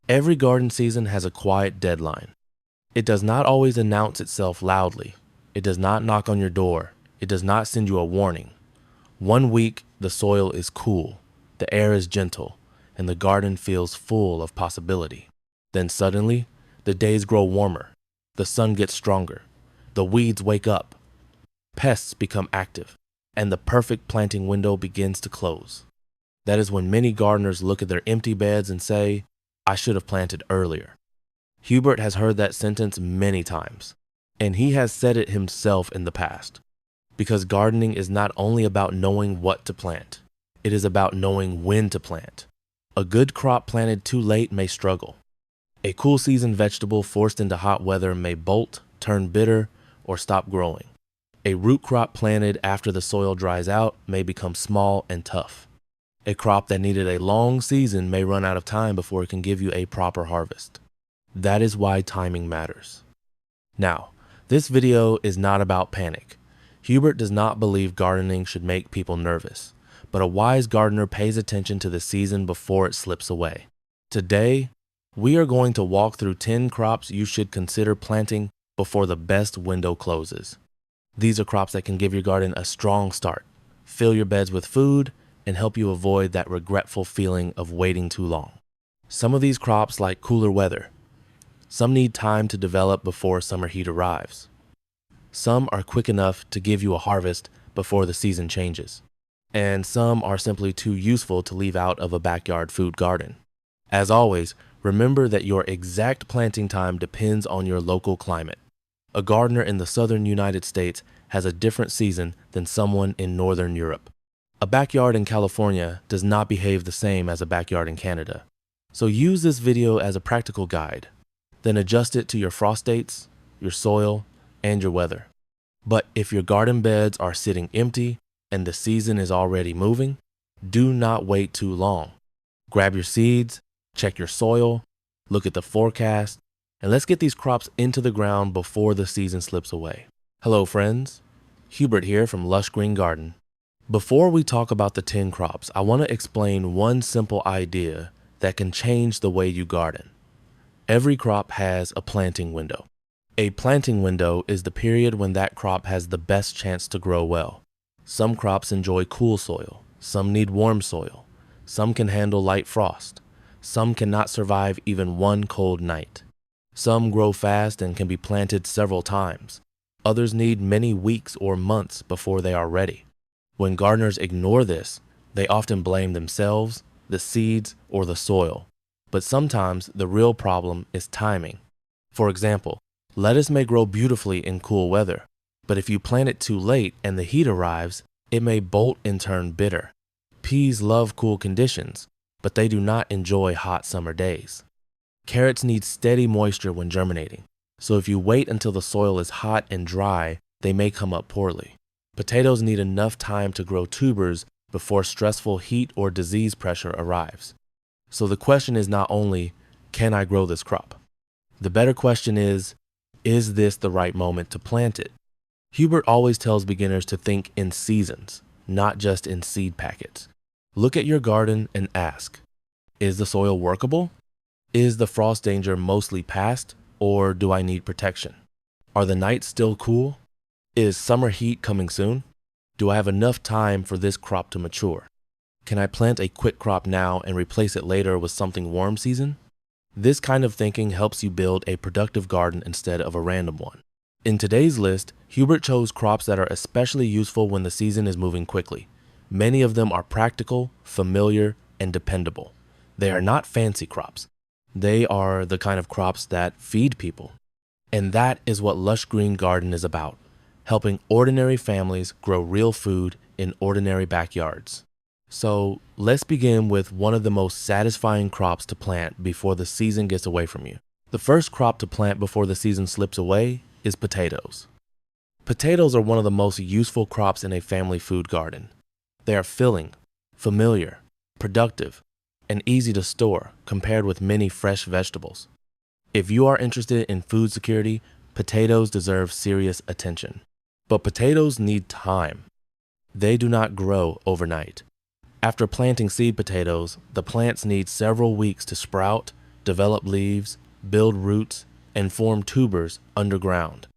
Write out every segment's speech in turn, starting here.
Every garden season has a quiet deadline. It does not always announce itself loudly. It does not knock on your door. It does not send you a warning. One week, the soil is cool, the air is gentle, and the garden feels full of possibility. Then suddenly, the days grow warmer, the sun gets stronger, the weeds wake up, pests become active, and the perfect planting window begins to close. That is when many gardeners look at their empty beds and say, "I should have planted earlier." Hubert has heard that sentence many times, and he has said it himself in the past. Because gardening is not only about knowing what to plant, it is about knowing when to plant. A good crop planted too late may struggle. A cool season vegetable forced into hot weather may bolt, turn bitter, or stop growing. A root crop planted after the soil dries out may become small and tough. A crop that needed a long season may run out of time before it can give you a proper harvest. That is why timing matters. Now, this video is not about panic. Hubert does not believe gardening should make people nervous, but a wise gardener pays attention to the season before it slips away. Today, we are going to walk through 10 crops you should consider planting before the best window closes. These are crops that can give your garden a strong start, fill your beds with food, and help you avoid that regretful feeling of waiting too long. Some of these crops like cooler weather. Some need time to develop before summer heat arrives. Some are quick enough to give you a harvest before the season changes. And some are simply too useful to leave out of a backyard food garden. As always, remember that your exact planting time depends on your local climate. A gardener in the southern United States has a different season than someone in northern Europe. A backyard in California does not behave the same as a backyard in Canada. So use this video as a practical guide, then adjust it to your frost dates, your soil, and your weather. But if your garden beds are sitting empty and the season is already moving, do not wait too long. Grab your seeds, check your soil, look at the forecast, and let's get these crops into the ground before the season slips away. Hello friends, Hubert here from Lush Green Garden. Before we talk about the 10 crops, I want to explain one simple idea that can change the way you garden. Every crop has a planting window. A planting window is the period when that crop has the best chance to grow well. Some crops enjoy cool soil, some need warm soil, some can handle light frost, some cannot survive even one cold night. Some grow fast and can be planted several times. Others need many weeks or months before they are ready. When gardeners ignore this, they often blame themselves, the seeds, or the soil. But sometimes the real problem is timing. For example, lettuce may grow beautifully in cool weather, but if you plant it too late and the heat arrives, it may bolt and turn bitter. Peas love cool conditions, but they do not enjoy hot summer days. Carrots need steady moisture when germinating, so if you wait until the soil is hot and dry, they may come up poorly. Potatoes need enough time to grow tubers before stressful heat or disease pressure arrives. So the question is not only, can I grow this crop? The better question is this the right moment to plant it? Hubert always tells beginners to think in seasons, not just in seed packets. Look at your garden and ask, is the soil workable? Is the frost danger mostly past, or do I need protection? Are the nights still cool? Is summer heat coming soon? Do I have enough time for this crop to mature? Can I plant a quick crop now and replace it later with something warm season? This kind of thinking helps you build a productive garden instead of a random one. In today's list, Hubert chose crops that are especially useful when the season is moving quickly. Many of them are practical, familiar, and dependable. They are not fancy crops. They are the kind of crops that feed people. And that is what Lush Green Garden is about, helping ordinary families grow real food in ordinary backyards. So let's begin with one of the most satisfying crops to plant before the season gets away from you. The first crop to plant before the season slips away is potatoes. Potatoes are one of the most useful crops in a family food garden. They are filling, familiar, productive, and easy to store compared with many fresh vegetables. If you are interested in food security, potatoes deserve serious attention. But potatoes need time. They do not grow overnight. After planting seed potatoes, the plants need several weeks to sprout, develop leaves, build roots, and form tubers underground.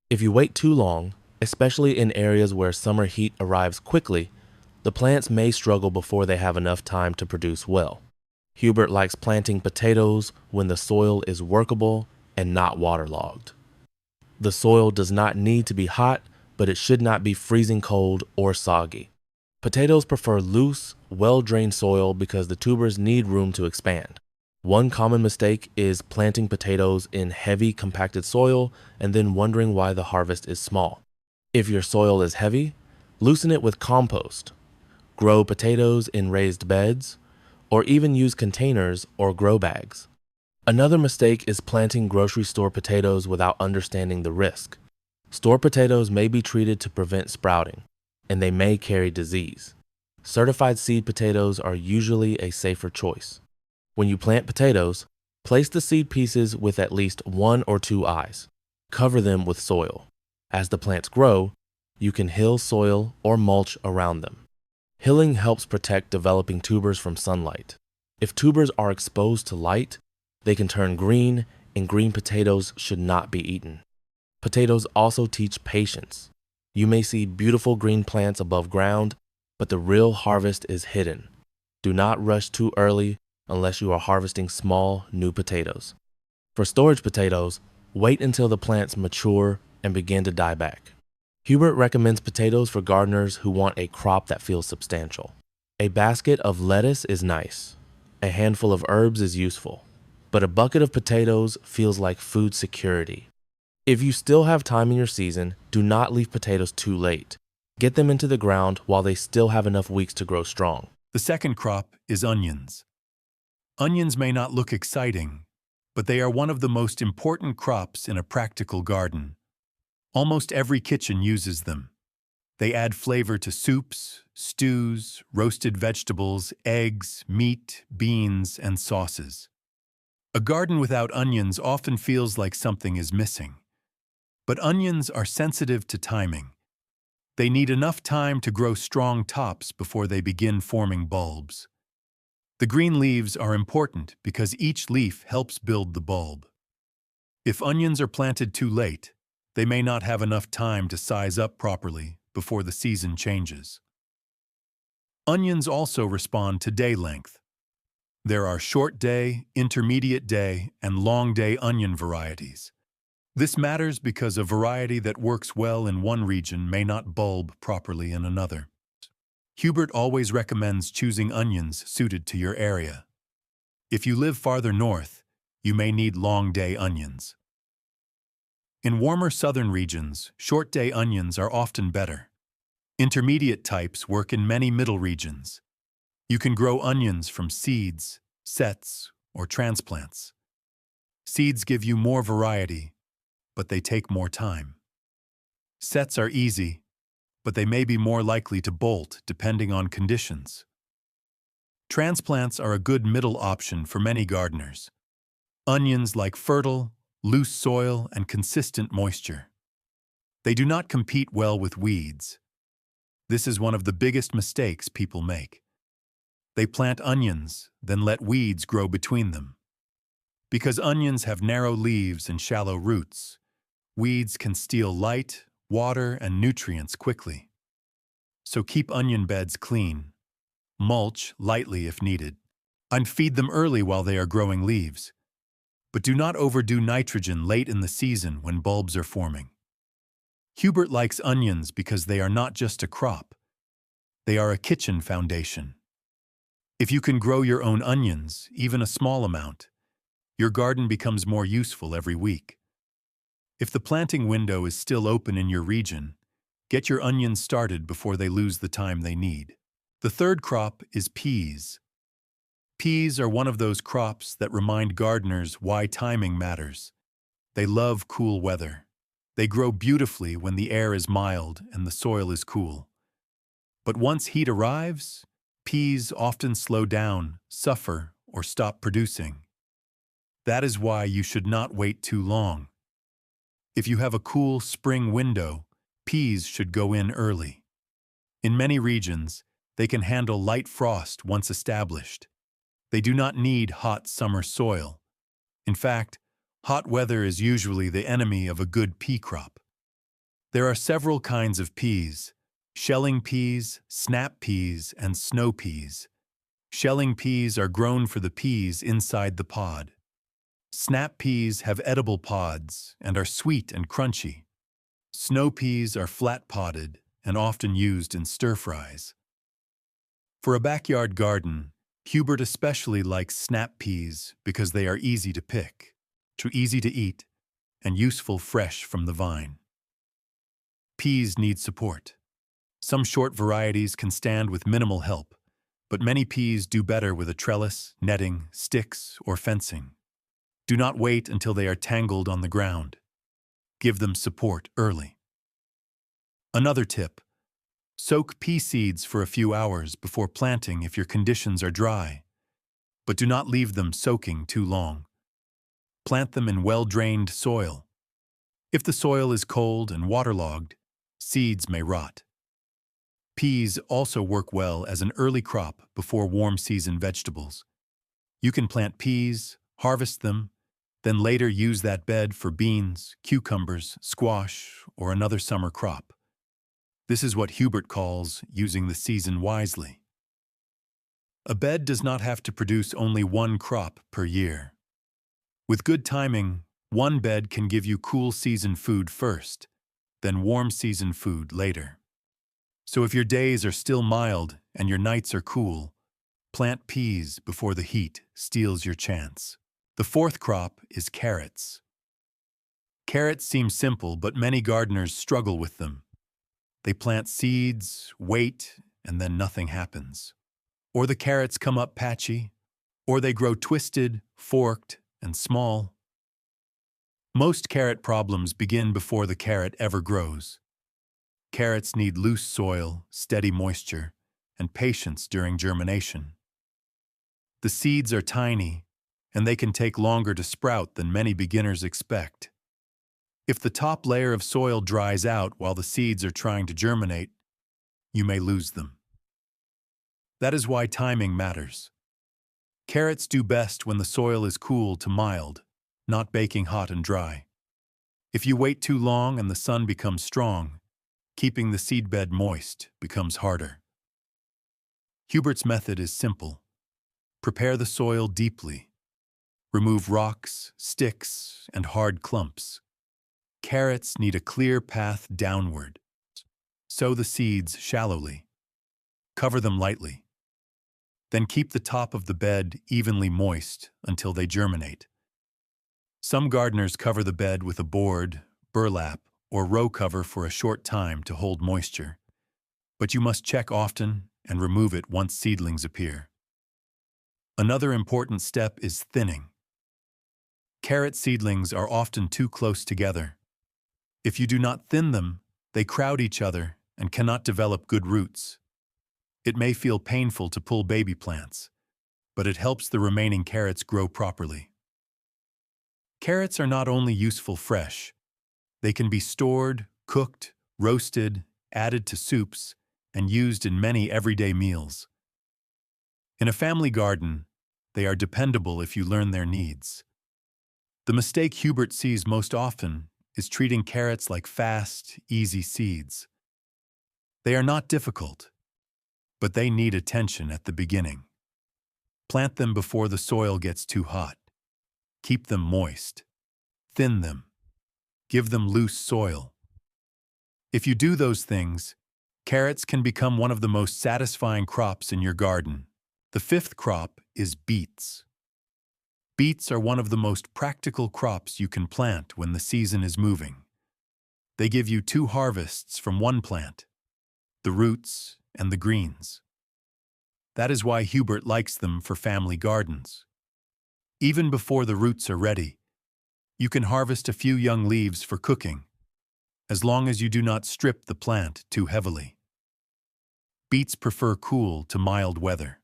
If you wait too long, especially in areas where summer heat arrives quickly, the plants may struggle before they have enough time to produce well. Hubert likes planting potatoes when the soil is workable and not waterlogged. The soil does not need to be hot, but it should not be freezing cold or soggy. Potatoes prefer loose, well-drained soil because the tubers need room to expand. One common mistake is planting potatoes in heavy, compacted soil and then wondering why the harvest is small. If your soil is heavy, loosen it with compost. Grow potatoes in raised beds, or even use containers or grow bags. Another mistake is planting grocery store potatoes without understanding the risk. Store potatoes may be treated to prevent sprouting, and they may carry disease. Certified seed potatoes are usually a safer choice. When you plant potatoes, place the seed pieces with at least 1 or 2 eyes. Cover them with soil. As the plants grow, you can hill soil or mulch around them. Hilling helps protect developing tubers from sunlight. If tubers are exposed to light, they can turn green, and green potatoes should not be eaten. Potatoes also teach patience. You may see beautiful green plants above ground, but the real harvest is hidden. Do not rush too early unless you are harvesting small, new potatoes. For storage potatoes, wait until the plants mature and begin to die back. Hubert recommends potatoes for gardeners who want a crop that feels substantial. A basket of lettuce is nice. A handful of herbs is useful. But a bucket of potatoes feels like food security. If you still have time in your season, do not leave potatoes too late. Get them into the ground while they still have enough weeks to grow strong. The second crop is onions. Onions may not look exciting, but they are one of the most important crops in a practical garden. Almost every kitchen uses them. They add flavor to soups, stews, roasted vegetables, eggs, meat, beans, and sauces. A garden without onions often feels like something is missing. But onions are sensitive to timing. They need enough time to grow strong tops before they begin forming bulbs. The green leaves are important because each leaf helps build the bulb. If onions are planted too late, they may not have enough time to size up properly before the season changes. Onions also respond to day length. There are short day, intermediate day, and long day onion varieties. This matters because a variety that works well in one region may not bulb properly in another. Hubert always recommends choosing onions suited to your area. If you live farther north, you may need long day onions. In warmer southern regions, short day onions are often better. Intermediate types work in many middle regions. You can grow onions from seeds, sets, or transplants. Seeds give you more variety, but they take more time. Sets are easy, but they may be more likely to bolt depending on conditions. Transplants are a good middle option for many gardeners. Onions like fertile, loose soil and consistent moisture. They do not compete well with weeds. This is one of the biggest mistakes people make. They plant onions, then let weeds grow between them. Because onions have narrow leaves and shallow roots, weeds can steal light, water, and nutrients quickly. So keep onion beds clean. Mulch lightly if needed, and feed them early while they are growing leaves. But do not overdo nitrogen late in the season when bulbs are forming. Hubert likes onions because they are not just a crop. They are a kitchen foundation. If you can grow your own onions, even a small amount, your garden becomes more useful every week. If the planting window is still open in your region, get your onions started before they lose the time they need. The third crop is peas. Peas are one of those crops that remind gardeners why timing matters. They love cool weather. They grow beautifully when the air is mild and the soil is cool. But once heat arrives, peas often slow down, suffer, or stop producing. That is why you should not wait too long. If you have a cool spring window, peas should go in early. In many regions, they can handle light frost once established. They do not need hot summer soil. In fact, hot weather is usually the enemy of a good pea crop. There are several kinds of peas: shelling peas, snap peas, and snow peas. Shelling peas are grown for the peas inside the pod. Snap peas have edible pods and are sweet and crunchy. Snow peas are flat-podded and often used in stir-fries. For a backyard garden, Hubert especially likes snap peas because they are easy to pick, easy to eat, and useful fresh from the vine. Peas need support. Some short varieties can stand with minimal help, but many peas do better with a trellis, netting, sticks, or fencing. Do not wait until they are tangled on the ground. Give them support early. Another tip: soak pea seeds for a few hours before planting if your conditions are dry, but do not leave them soaking too long. Plant them in well-drained soil. If the soil is cold and waterlogged, seeds may rot. Peas also work well as an early crop before warm season vegetables. You can plant peas, harvest them, then later use that bed for beans, cucumbers, squash, or another summer crop. This is what Hubert calls using the season wisely. A bed does not have to produce only one crop per year. With good timing, one bed can give you cool season food first, then warm season food later. So if your days are still mild and your nights are cool, plant peas before the heat steals your chance. The fourth crop is carrots. Carrots seem simple, but many gardeners struggle with them. They plant seeds, wait, and then nothing happens. Or the carrots come up patchy, or they grow twisted, forked, and small. Most carrot problems begin before the carrot ever grows. Carrots need loose soil, steady moisture, and patience during germination. The seeds are tiny, and they can take longer to sprout than many beginners expect. If the top layer of soil dries out while the seeds are trying to germinate, you may lose them. That is why timing matters. Carrots do best when the soil is cool to mild, not baking hot and dry. If you wait too long and the sun becomes strong, keeping the seedbed moist becomes harder. Hubert's method is simple. Prepare the soil deeply. Remove rocks, sticks, and hard clumps. Carrots need a clear path downward. Sow the seeds shallowly. Cover them lightly. Then keep the top of the bed evenly moist until they germinate. Some gardeners cover the bed with a board, burlap, or row cover for a short time to hold moisture, but you must check often and remove it once seedlings appear. Another important step is thinning. Carrot seedlings are often too close together. If you do not thin them, they crowd each other and cannot develop good roots. It may feel painful to pull baby plants, but it helps the remaining carrots grow properly. Carrots are not only useful fresh. They can be stored, cooked, roasted, added to soups, and used in many everyday meals. In a family garden, they are dependable if you learn their needs. The mistake Hubert sees most often is treating carrots like fast, easy seeds. They are not difficult, but they need attention at the beginning. Plant them before the soil gets too hot. Keep them moist. Thin them. Give them loose soil. If you do those things, carrots can become one of the most satisfying crops in your garden. The fifth crop is beets. Beets are one of the most practical crops you can plant when the season is moving. They give you 2 harvests from one plant, the roots and the greens. That is why Hubert likes them for family gardens. Even before the roots are ready, you can harvest a few young leaves for cooking, as long as you do not strip the plant too heavily. Beets prefer cool to mild weather.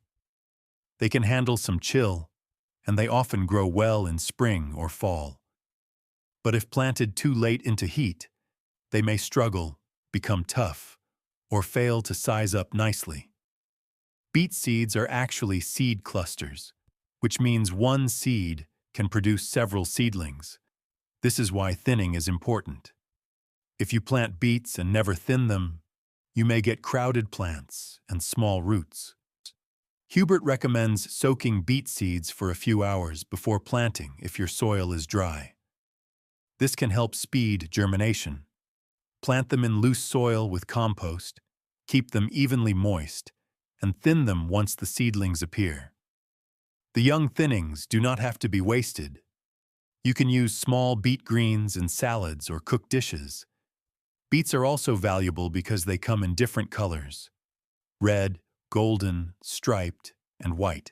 They can handle some chill, and they often grow well in spring or fall. But if planted too late into heat, they may struggle become tough, or fail to size up nicely. Beet seeds are actually seed clusters, which means one seed can produce several seedlings. This is why thinning is important. If you plant beets and never thin them, you may get crowded plants and small roots. Hubert recommends soaking beet seeds for a few hours before planting if your soil is dry. This can help speed germination. Plant them in loose soil with compost, keep them evenly moist, and thin them once the seedlings appear. The young thinnings do not have to be wasted. You can use small beet greens in salads or cooked dishes. Beets are also valuable because they come in different colors: red, golden, striped, and white.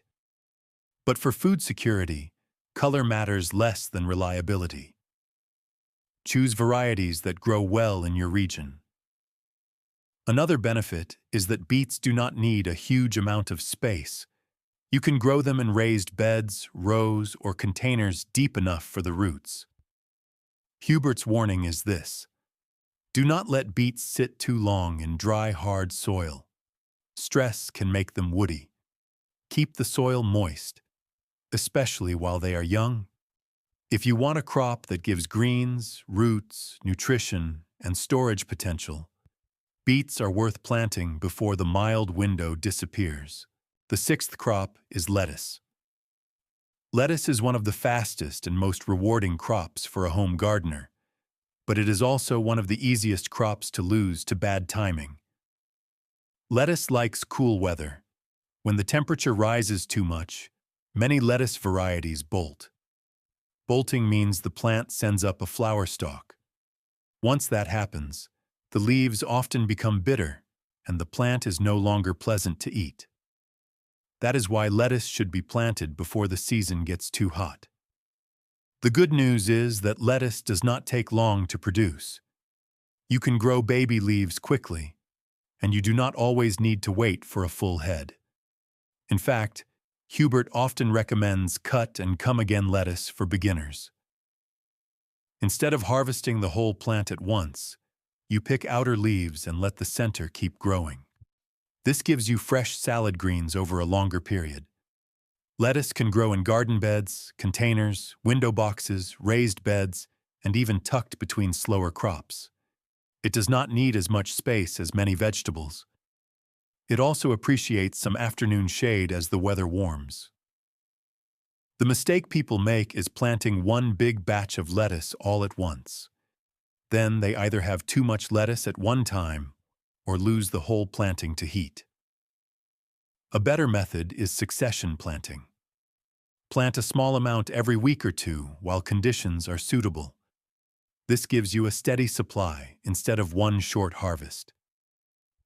But for food security, color matters less than reliability. Choose varieties that grow well in your region. Another benefit is that beets do not need a huge amount of space. You can grow them in raised beds, rows, or containers deep enough for the roots. Hubert's warning is this: do not let beets sit too long in dry, hard soil. Stress can make them woody. Keep the soil moist, especially while they are young. If you want a crop that gives greens, roots, nutrition, and storage potential, beets are worth planting before the mild window disappears. The sixth crop is lettuce. Lettuce is one of the fastest and most rewarding crops for a home gardener, but it is also one of the easiest crops to lose to bad timing. Lettuce likes cool weather. When the temperature rises too much, many lettuce varieties bolt. Bolting means the plant sends up a flower stalk. Once that happens, the leaves often become bitter, and the plant is no longer pleasant to eat. That is why lettuce should be planted before the season gets too hot. The good news is that lettuce does not take long to produce. You can grow baby leaves quickly, and you do not always need to wait for a full head. In fact, Hubert often recommends cut and come-again lettuce for beginners. Instead of harvesting the whole plant at once, you pick outer leaves and let the center keep growing. This gives you fresh salad greens over a longer period. Lettuce can grow in garden beds, containers, window boxes, raised beds, and even tucked between slower crops. It does not need as much space as many vegetables. It also appreciates some afternoon shade as the weather warms. The mistake people make is planting one big batch of lettuce all at once. Then they either have too much lettuce at one time or lose the whole planting to heat. A better method is succession planting. Plant a small amount every week or two while conditions are suitable. This gives you a steady supply instead of one short harvest.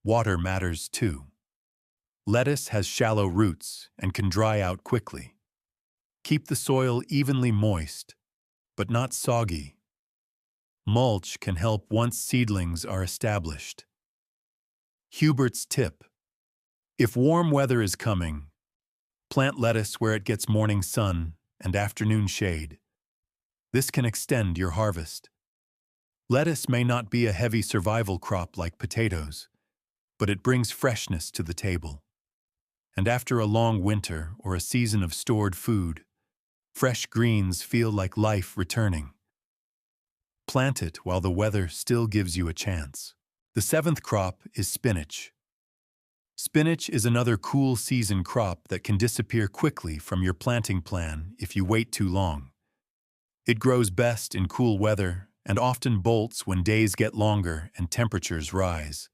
Water matters too. Lettuce has shallow roots and can dry out quickly. Keep the soil evenly moist, but not soggy. Mulch can help once seedlings are established. Hubert's tip: if warm weather is coming, plant lettuce where it gets morning sun and afternoon shade. This can extend your harvest. Lettuce may not be a heavy survival crop like potatoes, but it brings freshness to the table. And after a long winter or a season of stored food, fresh greens feel like life returning. Plant it while the weather still gives you a chance. The seventh crop is spinach. Spinach is another cool season crop that can disappear quickly from your planting plan if you wait too long. It grows best in cool weather and often bolts when days get longer and temperatures rise.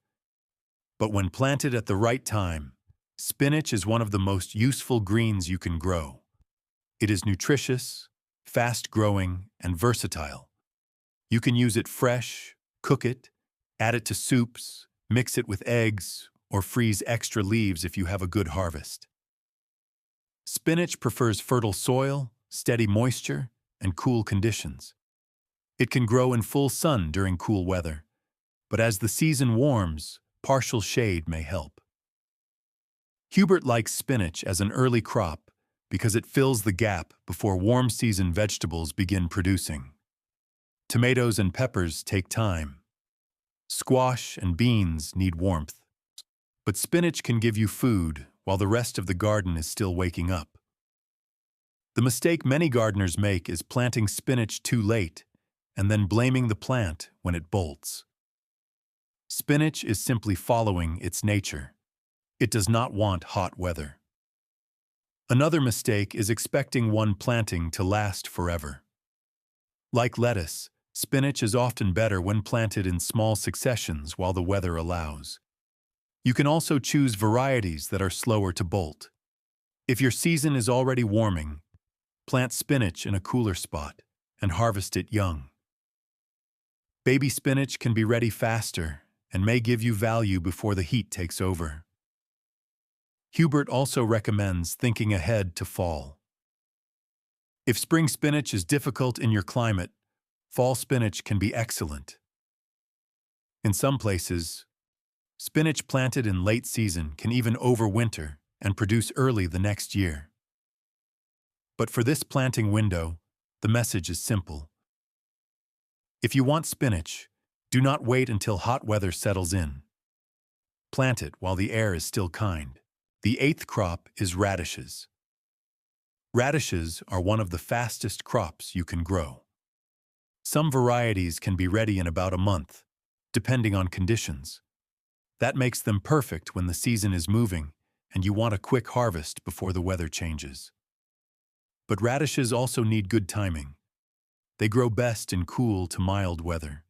But when planted at the right time, spinach is one of the most useful greens you can grow. It is nutritious, fast-growing, and versatile. You can use it fresh, cook it, add it to soups, mix it with eggs, or freeze extra leaves if you have a good harvest. Spinach prefers fertile soil, steady moisture, and cool conditions. It can grow in full sun during cool weather, but as the season warms, partial shade may help. Hubert likes spinach as an early crop because it fills the gap before warm season vegetables begin producing. Tomatoes and peppers take time. Squash and beans need warmth, but spinach can give you food while the rest of the garden is still waking up. The mistake many gardeners make is planting spinach too late and then blaming the plant when it bolts. Spinach is simply following its nature. It does not want hot weather. Another mistake is expecting one planting to last forever. Like lettuce, spinach is often better when planted in small successions while the weather allows. You can also choose varieties that are slower to bolt. If your season is already warming, plant spinach in a cooler spot and harvest it young. Baby spinach can be ready faster and may give you value before the heat takes over. Hubert also recommends thinking ahead to fall. If spring spinach is difficult in your climate, fall spinach can be excellent. In some places, spinach planted in late season can even overwinter and produce early the next year. But for this planting window, the message is simple. If you want spinach, do not wait until hot weather settles in. Plant it while the air is still kind. The eighth crop is radishes. Radishes are one of the fastest crops you can grow. Some varieties can be ready in about a month, depending on conditions. That makes them perfect when the season is moving and you want a quick harvest before the weather changes. But radishes also need good timing. They grow best in cool to mild weather.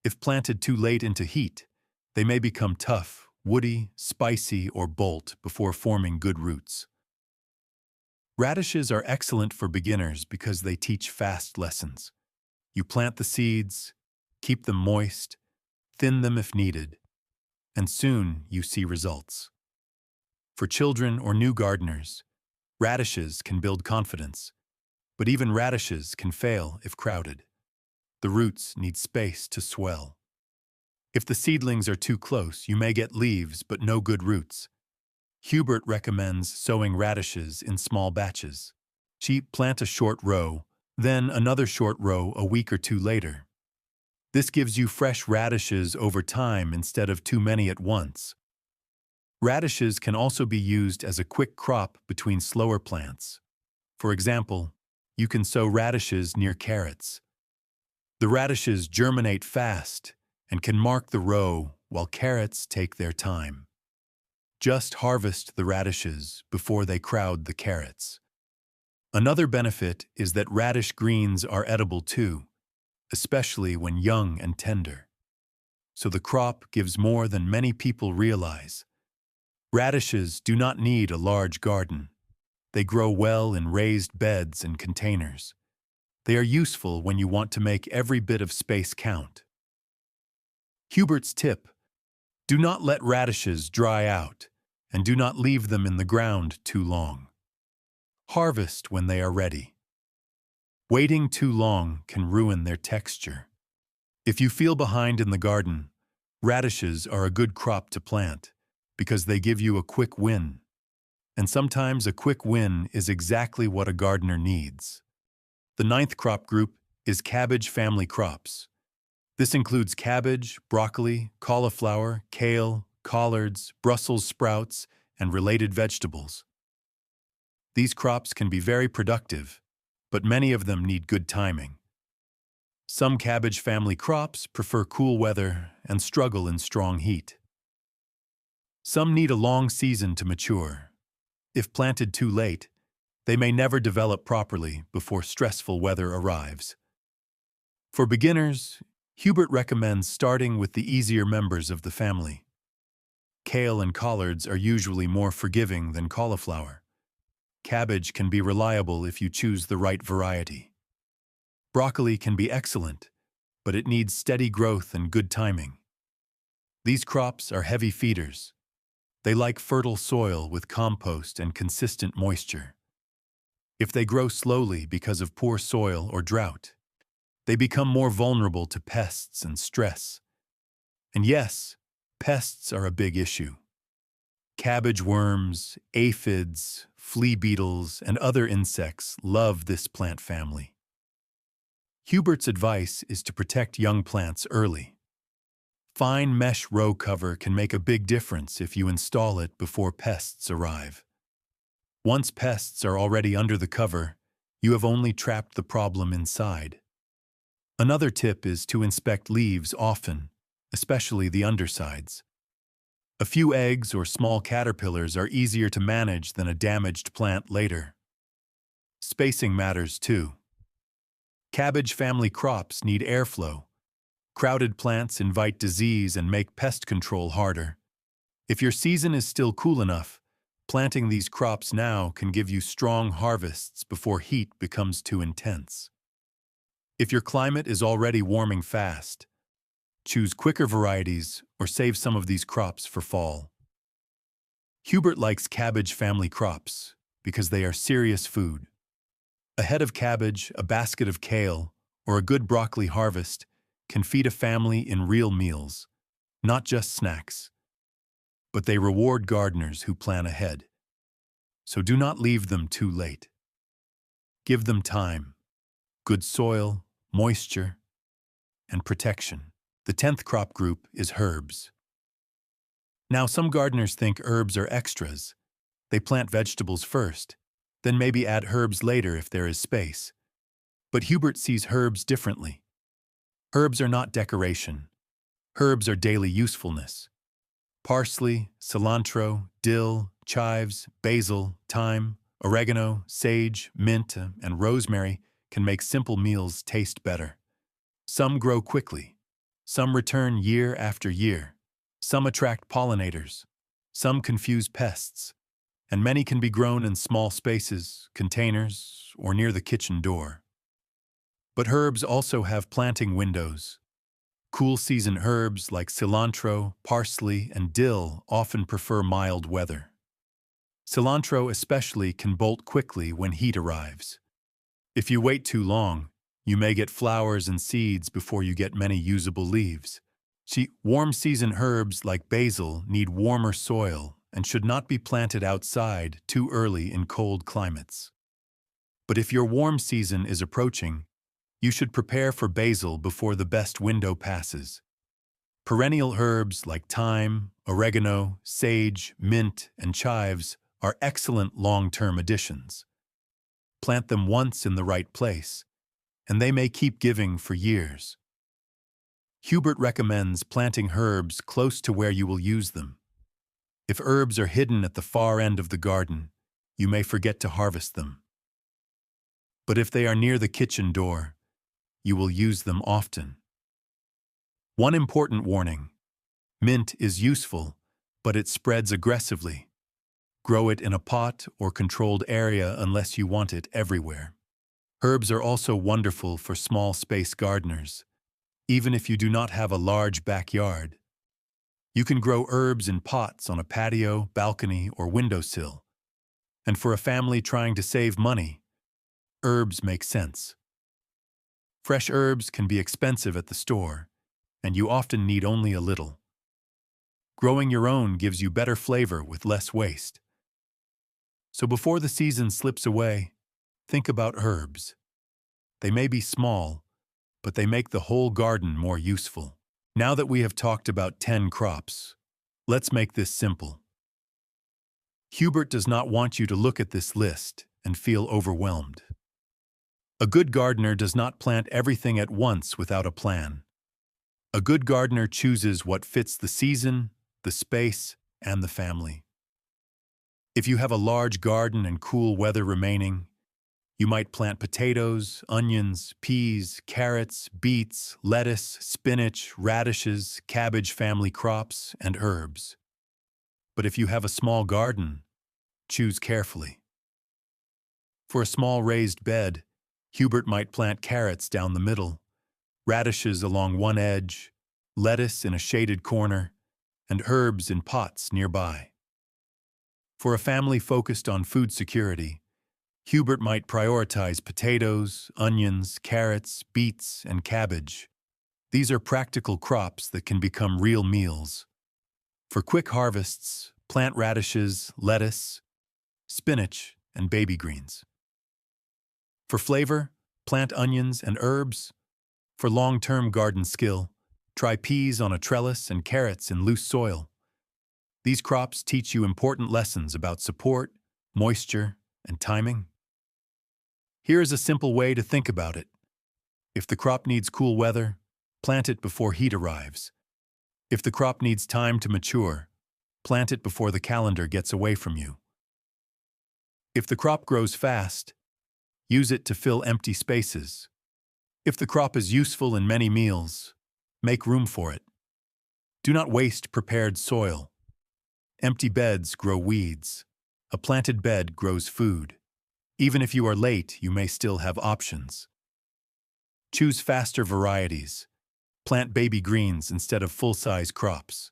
If planted too late into heat, they may become tough, woody, spicy, or bolt before forming good roots. Radishes are excellent for beginners because they teach fast lessons. You plant the seeds, keep them moist, thin them if needed, and soon you see results. For children or new gardeners, radishes can build confidence, but even radishes can fail if crowded. The roots need space to swell. If the seedlings are too close, you may get leaves but no good roots. Hubert recommends sowing radishes in small batches. Plant a short row, then another short row a week or two later. This gives you fresh radishes over time instead of too many at once. Radishes can also be used as a quick crop between slower plants. For example, you can sow radishes near carrots. The radishes germinate fast and can mark the row while carrots take their time. Just harvest the radishes before they crowd the carrots. Another benefit is that radish greens are edible too, especially when young and tender. So the crop gives more than many people realize. Radishes do not need a large garden. They grow well in raised beds and containers. They are useful when you want to make every bit of space count. Hubert's tip: do not let radishes dry out, and do not leave them in the ground too long. Harvest when they are ready. Waiting too long can ruin their texture. If you feel behind in the garden, radishes are a good crop to plant because they give you a quick win. And sometimes a quick win is exactly what a gardener needs. The ninth crop group is cabbage family crops. This includes cabbage, broccoli, cauliflower, kale, collards, Brussels sprouts, and related vegetables. These crops can be very productive, but many of them need good timing. Some cabbage family crops prefer cool weather and struggle in strong heat. Some need a long season to mature. If planted too late, they may never develop properly before stressful weather arrives. For beginners, Hubert recommends starting with the easier members of the family. Kale and collards are usually more forgiving than cauliflower. Cabbage can be reliable if you choose the right variety. Broccoli can be excellent, but it needs steady growth and good timing. These crops are heavy feeders. They like fertile soil with compost and consistent moisture. If they grow slowly because of poor soil or drought, they become more vulnerable to pests and stress. And yes, pests are a big issue. Cabbage worms, aphids, flea beetles, and other insects love this plant family. Hubert's advice is to protect young plants early. Fine mesh row cover can make a big difference if you install it before pests arrive. Once pests are already under the cover, you have only trapped the problem inside. Another tip is to inspect leaves often, especially the undersides. A few eggs or small caterpillars are easier to manage than a damaged plant later. Spacing matters too. Cabbage family crops need airflow. Crowded plants invite disease and make pest control harder. If your season is still cool enough, planting these crops now can give you strong harvests before heat becomes too intense. If your climate is already warming fast, choose quicker varieties or save some of these crops for fall. Hubert likes cabbage family crops because they are serious food. A head of cabbage, a basket of kale, or a good broccoli harvest can feed a family in real meals, not just snacks. But they reward gardeners who plan ahead. So do not leave them too late. Give them time, good soil, moisture, and protection. The 10th crop group is herbs. Now, some gardeners think herbs are extras. They plant vegetables first, then maybe add herbs later if there is space. But Hubert sees herbs differently. Herbs are not decoration. Herbs are daily usefulness. Parsley, cilantro, dill, chives, basil, thyme, oregano, sage, mint, and rosemary can make simple meals taste better. Some grow quickly. Some return year after year. Some attract pollinators. Some confuse pests. And many can be grown in small spaces, containers, or near the kitchen door. But herbs also have planting windows. Cool season herbs like cilantro, parsley, and dill often prefer mild weather. Cilantro especially can bolt quickly when heat arrives. If you wait too long, you may get flowers and seeds before you get many usable leaves. See, warm season herbs like basil need warmer soil and should not be planted outside too early in cold climates. But if your warm season is approaching, you should prepare for basil before the best window passes. Perennial herbs like thyme, oregano, sage, mint, and chives are excellent long-term additions. Plant them once in the right place, and they may keep giving for years. Hubert recommends planting herbs close to where you will use them. If herbs are hidden at the far end of the garden, you may forget to harvest them. But if they are near the kitchen door, you will use them often. One important warning: mint is useful, but it spreads aggressively. Grow it in a pot or controlled area unless you want it everywhere. Herbs are also wonderful for small space gardeners, even if you do not have a large backyard. You can grow herbs in pots on a patio, balcony, or windowsill. And for a family trying to save money, herbs make sense. Fresh herbs can be expensive at the store, and you often need only a little. Growing your own gives you better flavor with less waste. So before the season slips away, think about herbs. They may be small, but they make the whole garden more useful. Now that we have talked about 10 crops, let's make this simple. Hubert does not want you to look at this list and feel overwhelmed. A good gardener does not plant everything at once without a plan. A good gardener chooses what fits the season, the space, and the family. If you have a large garden and cool weather remaining, you might plant potatoes, onions, peas, carrots, beets, lettuce, spinach, radishes, cabbage family crops, and herbs. But if you have a small garden, choose carefully. For a small raised bed, Hubert might plant carrots down the middle, radishes along one edge, lettuce in a shaded corner, and herbs in pots nearby. For a family focused on food security, Hubert might prioritize potatoes, onions, carrots, beets, and cabbage. These are practical crops that can become real meals. For quick harvests, plant radishes, lettuce, spinach, and baby greens. For flavor, plant onions and herbs. For long-term garden skill, Try peas on a trellis and carrots in loose soil. These crops teach you important lessons about support, moisture, and timing. Here is a simple way to think about it. If the crop needs cool weather, plant it before heat arrives. If the crop needs time to mature, plant it before the calendar gets away from you. If the crop grows fast, use it to fill empty spaces. If the crop is useful in many meals, make room for it. Do not waste prepared soil. Empty beds grow weeds. A planted bed grows food. Even if you are late, you may still have options. Choose faster varieties. Plant baby greens instead of full-size crops.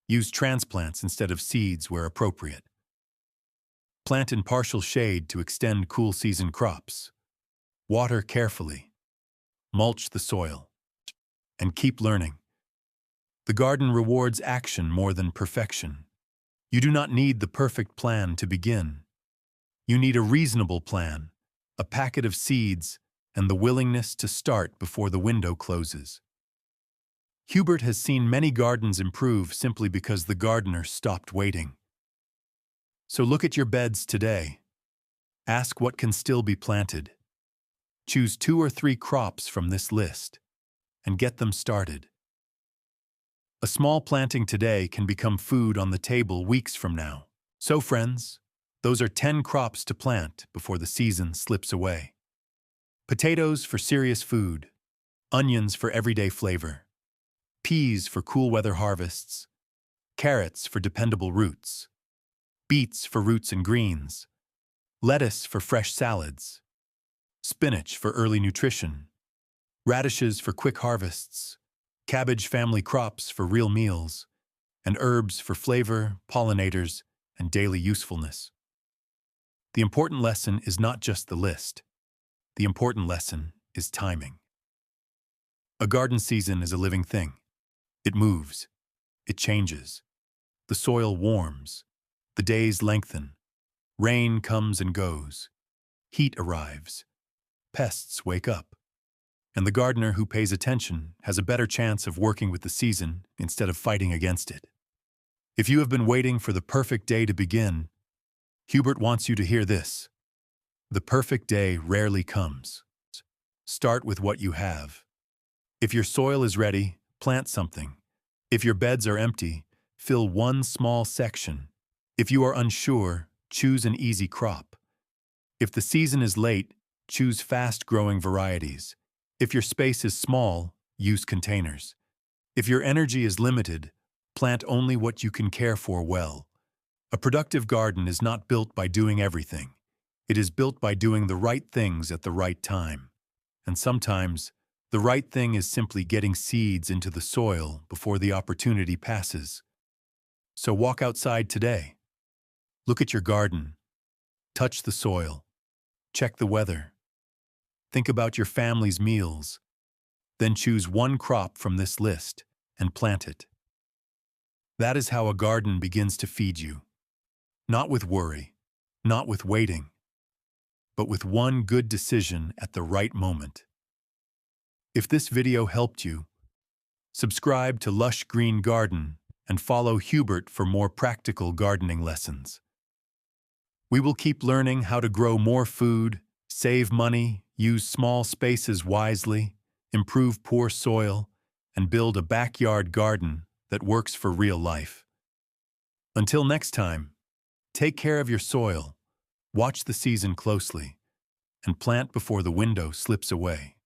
Use transplants instead of seeds where appropriate. Plant in partial shade to extend cool season crops. Water carefully. Mulch the soil. And keep learning. The garden rewards action more than perfection. You do not need the perfect plan to begin. You need a reasonable plan, a packet of seeds, and the willingness to start before the window closes. Hubert has seen many gardens improve simply because the gardener stopped waiting. So look at your beds today. Ask what can still be planted. Choose 2 or 3 crops from this list and get them started. A small planting today can become food on the table weeks from now. So friends, those are 10 crops to plant before the season slips away. Potatoes for serious food, onions for everyday flavor, peas for cool weather harvests, carrots for dependable roots, beets for roots and greens, lettuce for fresh salads, spinach for early nutrition, radishes for quick harvests, cabbage family crops for real meals, and herbs for flavor, pollinators, and daily usefulness. The important lesson is not just the list. The important lesson is timing. A garden season is a living thing. It moves. It changes. The soil warms. The days lengthen. Rain comes and goes. Heat arrives. Pests wake up. And the gardener who pays attention has a better chance of working with the season instead of fighting against it. If you have been waiting for the perfect day to begin, Hubert wants you to hear this. The perfect day rarely comes. Start with what you have. If your soil is ready, plant something. If your beds are empty, fill one small section. If you are unsure, choose an easy crop. If the season is late, choose fast-growing varieties. If your space is small, use containers. If your energy is limited, plant only what you can care for well. A productive garden is not built by doing everything. It is built by doing the right things at the right time. And sometimes, the right thing is simply getting seeds into the soil before the opportunity passes. So walk outside today. Look at your garden. Touch the soil. Check the weather. Think about your family's meals. Then choose one crop from this list and plant it. That is how a garden begins to feed you. Not with worry, not with waiting, but with one good decision at the right moment. If this video helped you, subscribe to Lush Green Garden and follow Hubert for more practical gardening lessons. We will keep learning how to grow more food, save money, use small spaces wisely, improve poor soil, and build a backyard garden that works for real life. Until next time, take care of your soil, watch the season closely, and plant before the window slips away.